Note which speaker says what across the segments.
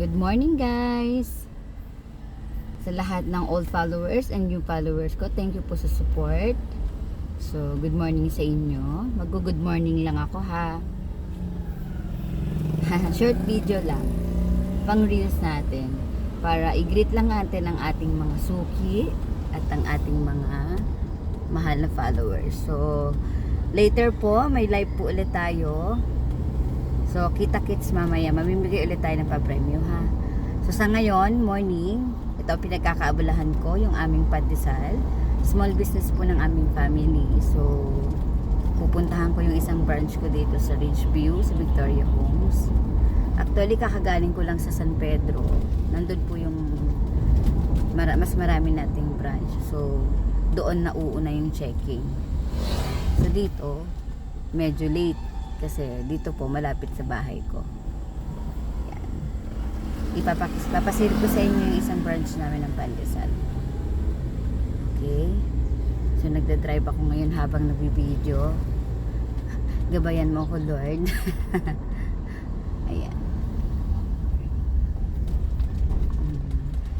Speaker 1: Good morning guys! Sa lahat ng old followers and new followers ko, thank you po sa support. So, good morning sa inyo. Mag-good morning lang ako ha. Short video lang. Pang reels natin. Para i-greet lang natin ang ating mga suki at ang ating mga mahal na followers. So, later po, may live po ulit tayo. So, kita-kits mamaya. Mamimigay ulit tayo ng pa-premyo, ha? So, sa ngayon, morning, ito ang pinagkakaabalahan ko, yung aming pandesal. Small business po ng aming family. So, pupuntahan ko yung isang branch ko dito sa Ridgeview, sa Victoria Homes. Actually, kakagaling ko lang sa San Pedro. Nandun po yung mas marami nating branch. So, doon nauuna yung checking. So, dito, medyo late. Kasi dito po, malapit sa bahay ko. Yan. Ipapasil ko sa inyo yung isang branch namin ng pandesal. Okay. So, nagda-drive ako ngayon habang nagbibideo. Gabayan mo ko, Lord. Ayan.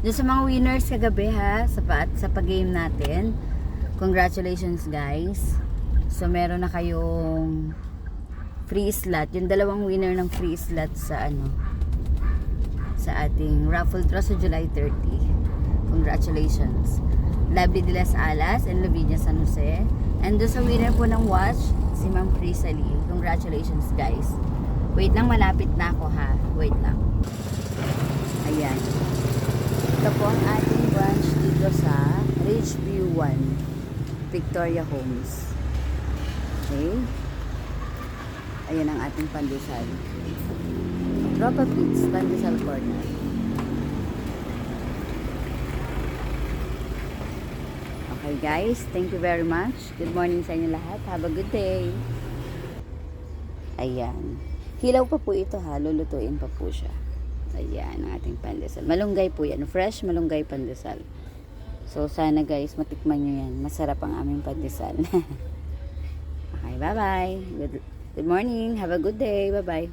Speaker 1: Doon sa mga winners kagabi ha, sa pag-game natin. Congratulations guys. So, meron na kayong free slot, yung dalawang winner ng free slot sa sa ating raffle draw sa July 30. Congratulations. Lovely de las Alas and Lavinia San Jose. And doon sa winner po ng watch, si Ma'am Frisalie. Congratulations guys. Wait lang, malapit na ako ha. Wait lang. Ayan. Ito po ang ating branch dito sa Ridgeview 1, Victoria Homes. Okay. Ayan ang ating pandesal. Tropa Pits, Pandesal Corner. Okay guys, thank you very much. Good morning sa inyo lahat. Have a good day. Ayan. Hilaw pa po ito ha. Lulutuin pa po siya. Ayan ang ating pandesal. Malunggay po yan. Fresh malunggay pandesal. So sana guys, matikman nyo yan. Masarap ang aming pandesal. Okay, bye bye. Good morning. Have a good day. Bye-bye.